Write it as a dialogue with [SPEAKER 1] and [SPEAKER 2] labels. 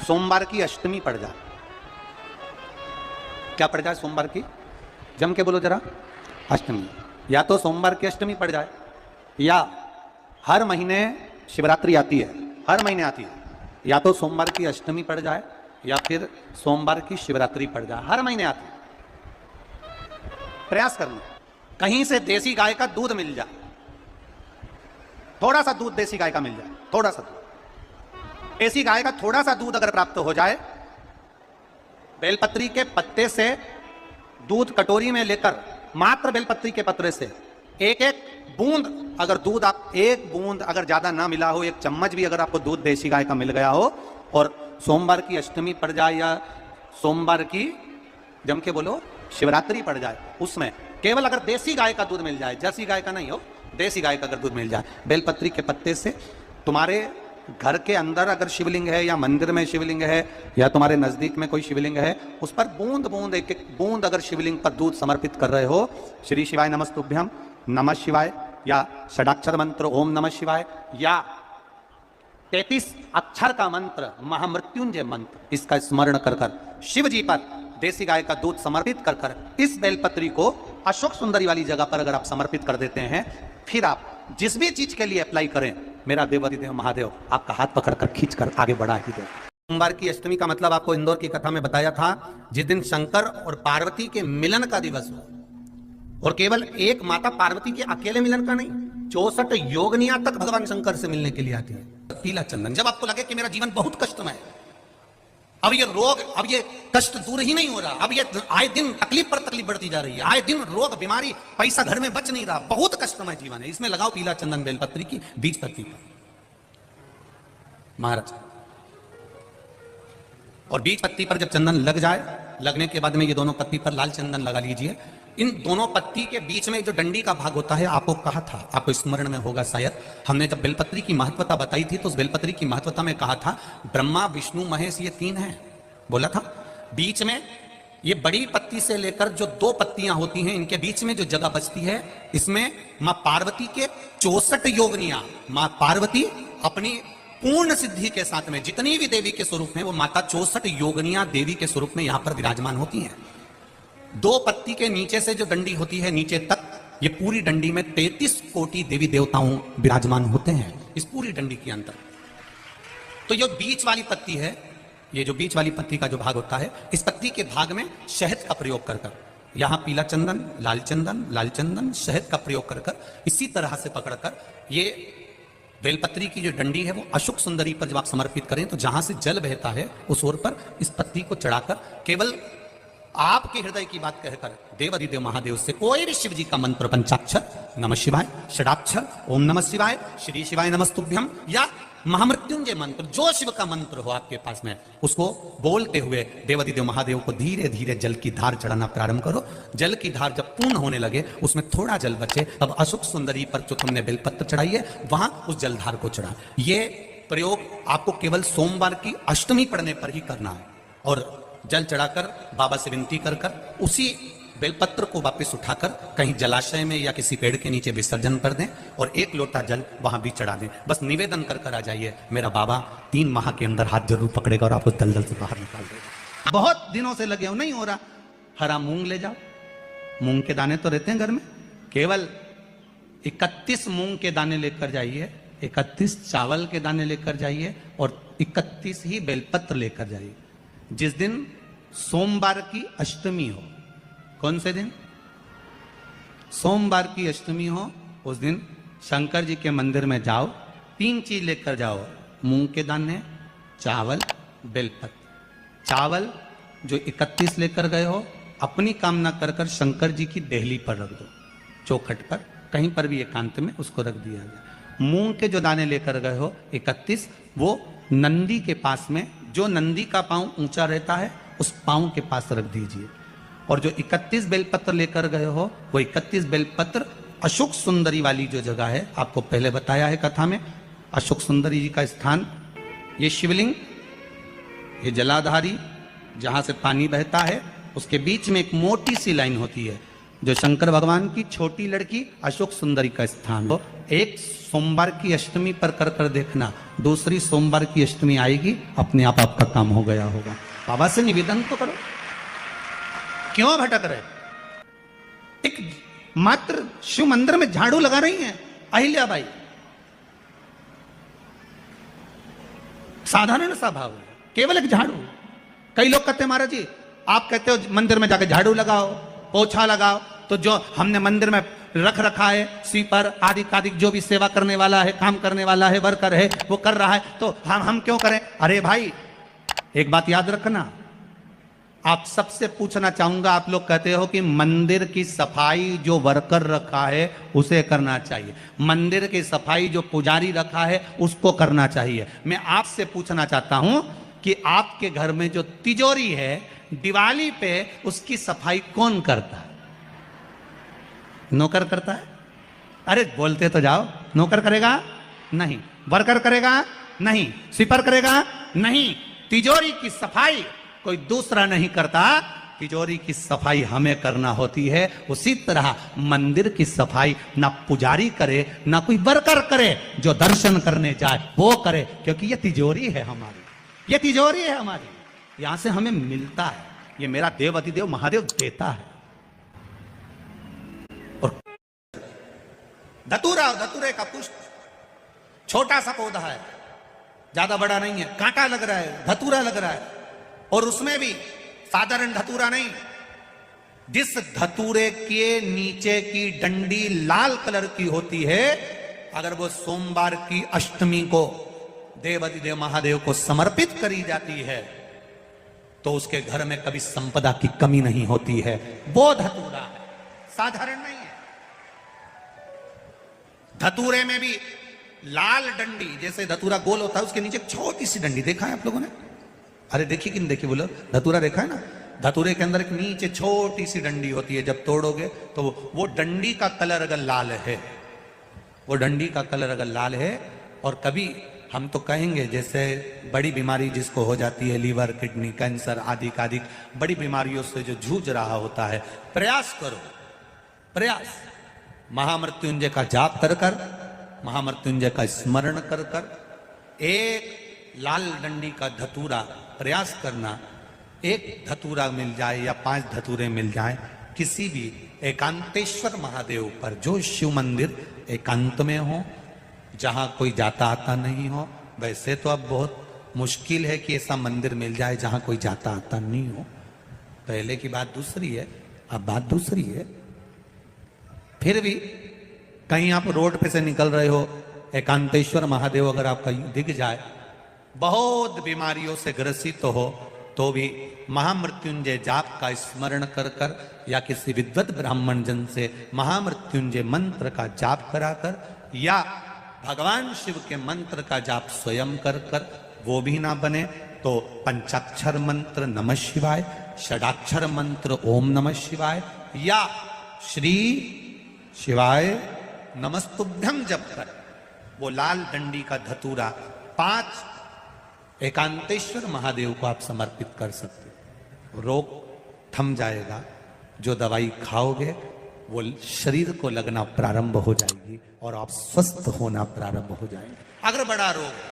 [SPEAKER 1] सोमवार की अष्टमी पड़ जाए। क्या पड़ जाए? सोमवार की, जम के बोलो जरा, अष्टमी। या तो सोमवार की अष्टमी पड़ जाए, या हर महीने शिवरात्रि आती है, हर महीने आती है, या तो सोमवार की अष्टमी पड़ जाए या फिर सोमवार की शिवरात्रि पड़ जाए, हर महीने आती है। प्रयास करना कहीं से देसी गाय का दूध मिल जाए, थोड़ा सा दूध देसी गाय का मिल जाए, थोड़ा सा दूध देसी गाय का, थोड़ा सा दूध अगर प्राप्त हो जाए, बेलपत्री के पत्ते से दूध कटोरी में लेकर, मात्र बेलपत्री के पत्ते से एक एक बूंद अगर दूध, आप एक बूंद अगर ज्यादा ना मिला हो, एक चम्मच भी अगर आपको दूध देसी गाय का मिल गया हो, और सोमवार की अष्टमी पड़ जाए या सोमवार की, जम के बोलो, शिवरात्रि पड़ जाए, उसमें केवल अगर देसी गाय का दूध मिल जाए, जर्सी गाय का नहीं हो, देसी गाय का अगर दूध मिल जाए, बेलपत्री के पत्ते से, तुम्हारे घर के अंदर अगर शिवलिंग है या मंदिर में शिवलिंग है या तुम्हारे नजदीक में कोई शिवलिंग है, उस पर बूंद बूंद, एक एक बूंद अगर शिवलिंग पर दूध समर्पित कर रहे हो, श्री शिवाय नमस्तुभ्यम, नमः शिवाय, या षडाक्षर मंत्र ओम नमः शिवाय, या 33 अक्षर का मंत्र महामृत्युंजय मंत्र, इसका स्मरण कर कर शिव जी पर देसी गाय का दूध समर्पित कर कर इस बेलपत्री को अशोक सुंदरी वाली जगह पर अगर आप समर्पित कर देते हैं, फिर आप जिस भी चीज के लिए अप्लाई करें, मेरा देवाधिदेव महादेव आपका हाथ पकड़कर खींचकर आगे बढ़ा ही दे। सोमवार की अष्टमी का मतलब आपको इंदौर की कथा में बताया था, जिस दिन शंकर और पार्वती के मिलन का दिवस हो, और केवल एक माता पार्वती के अकेले मिलन का नहीं, 64 योगनिया तक भगवान शंकर से मिलने के लिए आती है। पीला चंदन, जब आपको लगे कि मेरा जीवन बहुत कष्टमय है, अब ये रोग, अब ये कष्ट दूर ही नहीं हो रहा, अब ये आए दिन तकलीफ पर तकलीफ बढ़ती जा रही है, आए दिन रोग बीमारी, पैसा घर में बच नहीं रहा, बहुत कष्टमय जीवन है, इसमें लगाओ पीला चंदन बेलपत्री की बीज पत्ती पर महाराज। और बीज पत्ती पर जब चंदन लग जाए, लगने के बाद में ये दोनों पत्ती पर लाल चंदन लगा लीजिए। इन दोनों पत्ती के बीच में जो डंडी का भाग होता है, आपको कहा था, आपको स्मरण में होगा शायद, हमने जब बेलपत्री की महत्वता बताई थी तो उस बेलपत्री की महत्वता में कहा था ब्रह्मा विष्णु महेश ये 3 हैं, बोला था। बीच में ये बड़ी पत्ती से लेकर जो 2 पत्तियां होती हैं, इनके बीच में जो जगह बचती है, इसमें मां पार्वती के 64 योगनियां, मां पार्वती अपनी पूर्ण सिद्धि के साथ में जितनी भी देवी के स्वरूप में, वो माता 64 योगनियां देवी के स्वरूप में यहां पर विराजमान होती हैं। 2 पत्ती के नीचे से जो डंडी होती है नीचे तक, ये पूरी डंडी में 33 कोटि देवी देवताओं विराजमान होते हैं इस पूरी डंडी के अंदर। तो ये बीच वाली पत्ती है, ये जो बीच वाली पत्ती का जो भाग होता है, इस पत्ती के भाग में शहद का प्रयोग कर कर, यहां पीला चंदन, लाल चंदन, शहद का प्रयोग कर कर, इसी तरह से पकड़कर ये बेलपत्री की जो डंडी है वो अशोक सुंदरी पर जब आप समर्पित करें, तो जहां से जल बहता है उस ओर पर इस पत्ती को चढ़ाकर केवल आपके हृदय की बात कहकर देवाधिदेव महादेव से कोई भी शिव जी का मंत्र, पंचाक्षर नमः शिवाय, षडाक्षर ओम नमः शिवाय, श्री शिवाय नमस्तुभ्यम, या महामृत्युंजय मंत्र, जो शिव का मंत्र हो आपके पास में, उसको बोलते हुए देवाधिदेव महादेव को धीरे धीरे जल की धार चढ़ाना प्रारंभ करो। जल की धार जब पूर्ण होने लगे, उसमें थोड़ा जल बचे, तब अशोक सुंदरी पर जो तुमने बेलपत्र चढ़ाई है, वहां उस जलधार को चढ़ा। ये प्रयोग आपको केवल सोमवार की अष्टमी पढ़ने पर ही करना है, और जल चढ़ाकर बाबा से विनती कर कर उसी बेलपत्र को वापस उठाकर कहीं जलाशय में या किसी पेड़ के नीचे विसर्जन कर दें, और 1 लोटा जल वहां भी चढ़ा दें। बस निवेदन कर कर आ जाइए, मेरा बाबा 3 माह के अंदर हाथ जरूर पकड़ेगा और आपको दलदल से बाहर निकाल देगा। बहुत दिनों से लगे हो, नहीं हो रहा, हरा मूंग ले जाओ, मूंग के दाने तो रहते हैं घर में, केवल 31 मूंग के दाने लेकर जाइए, 31 चावल के दाने लेकर जाइए, और 31 ही बेलपत्र लेकर जाइए। जिस दिन सोमवार की अष्टमी हो, कौन से दिन? सोमवार की अष्टमी हो, उस दिन शंकर जी के मंदिर में जाओ, 3 चीज लेकर जाओ, मूंग के दाने, चावल, बेलपत्र। चावल जो 31 लेकर गए हो, अपनी कामना कर कर शंकर जी की देहली पर रख दो, चौखट पर, कहीं पर भी एकांत में उसको रख दिया जाए। मूंग के जो दाने लेकर गए हो 31, वो नंदी के पास में, जो नंदी का पांव ऊंचा रहता है, उस पांव के पास रख दीजिए। और जो 31 बेलपत्र लेकर गए हो, वो 31 बेलपत्र अशोक सुंदरी वाली जो जगह है, आपको पहले बताया है कथा में, अशोक सुंदरी जी का स्थान, ये शिवलिंग, ये जलाधारी जहां से पानी बहता है, उसके बीच में एक मोटी सी लाइन होती है, जो शंकर भगवान की छोटी लड़की अशोक सुंदरी का स्थान हो। एक सोमवार की अष्टमी पर कर देखना, दूसरी सोमवार की अष्टमी आएगी, अपने आप आपका काम हो गया होगा। बाबा से निवेदन तो करो, क्यों भटक रहे? एक मात्र शिव मंदिर में झाड़ू लगा रही हैं अहिल्याबाई, साधारण सा भाव है, केवल एक झाड़ू। कई लोग कहते हैं महाराज जी आप कहते हो मंदिर में जाकर झाड़ू लगाओ, पोछा लगाओ, तो जो हमने मंदिर में रख रखा है स्वीपर आदि कादिक जो भी सेवा करने वाला है, काम करने वाला है, वर्कर है, वो कर रहा है, तो हम क्यों करें? अरे भाई एक बात याद रखना, आप सबसे पूछना चाहूंगा, आप लोग कहते हो कि मंदिर की सफाई जो वर्कर रखा है उसे करना चाहिए, मंदिर की सफाई जो पुजारी रखा है उसको करना चाहिए। मैं आपसे पूछना चाहता हूं कि आपके घर में जो तिजोरी है दिवाली पे उसकी सफाई कौन करता है? नौकर करता है? अरे बोलते तो जाओ। नौकर करेगा? नहीं। वर्कर करेगा? नहीं। स्वीपर करेगा? नहीं। तिजोरी की सफाई कोई दूसरा नहीं करता, तिजोरी की सफाई हमें करना होती है। उसी तरह मंदिर की सफाई ना पुजारी करे ना कोई वर्कर करे, जो दर्शन करने जाए वो करे, क्योंकि ये तिजोरी है हमारी, ये तिजोरी है हमारी, यहां से हमें मिलता है, ये मेरा देव अधिदेव महादेव देता है। और धतूरा, धतूरे का पुष्प छोटा सा पौधा है, ज्यादा बड़ा नहीं है, कांटा लग रहा है, धतूरा लग रहा है, और उसमें भी साधारण धतूरा नहीं, जिस धतूरे के नीचे की डंडी लाल कलर की होती है, अगर वो सोमवार की अष्टमी को देव अधिदेव महादेव को समर्पित करी जाती है तो उसके घर में कभी संपदा की कमी नहीं होती है। वो धतूरा है, साधारण नहीं है। धतूरे में भी लाल डंडी, जैसे धतूरा गोल होता है उसके नीचे छोटी सी डंडी, देखा है आप लोगों ने? अरे देखिए कि नहीं देखिए बोलो, धतूरा देखा है ना? धतूरे के अंदर एक नीचे छोटी सी डंडी होती है, जब तोड़ोगे तो वो डंडी का कलर अगर लाल है, वो डंडी का कलर अगर लाल है, और कभी हम तो कहेंगे जैसे बड़ी बीमारी जिसको हो जाती है, लीवर किडनी कैंसर आदि आदि बड़ी बीमारियों से जो जूझ रहा होता है, प्रयास करो, प्रयास महामृत्युंजय का जाप कर कर, महामृत्युंजय का स्मरण कर कर, एक लाल डंडी का धतूरा प्रयास करना, एक धतूरा मिल जाए या 5 धतूरे मिल जाए किसी भी एकांतेश्वर महादेव पर, जो शिव मंदिर एकांत में हो, जहां कोई जाता आता नहीं हो। वैसे तो अब बहुत मुश्किल है कि ऐसा मंदिर मिल जाए जहां कोई जाता आता नहीं हो, पहले की बात दूसरी है, अब बात दूसरी है। फिर भी कहीं आप रोड पे से निकल रहे हो, एकांतेश्वर महादेव अगर आपका दिख जाए, बहुत बीमारियों से ग्रसित हो, तो भी महामृत्युंजय जाप का स्मरण कर कर या किसी विद्वत ब्राह्मण जन से महामृत्युंजय मंत्र का जाप कराकर या भगवान शिव के मंत्र का जाप स्वयं कर कर, वो भी ना बने तो पंचाक्षर मंत्र नमः शिवाय, षडाक्षर मंत्र ओम नमः शिवाय या श्री शिवाय नमस्तुभ्यम जप कर वो लाल डंडी का धतूरा 5 एकांतेश्वर महादेव को आप समर्पित कर सकते हो। रोग थम जाएगा, जो दवाई खाओगे वो शरीर को लगना प्रारंभ हो जाएगी और आप स्वस्थ होना प्रारंभ हो जाएंगे। अगर बड़ा रोग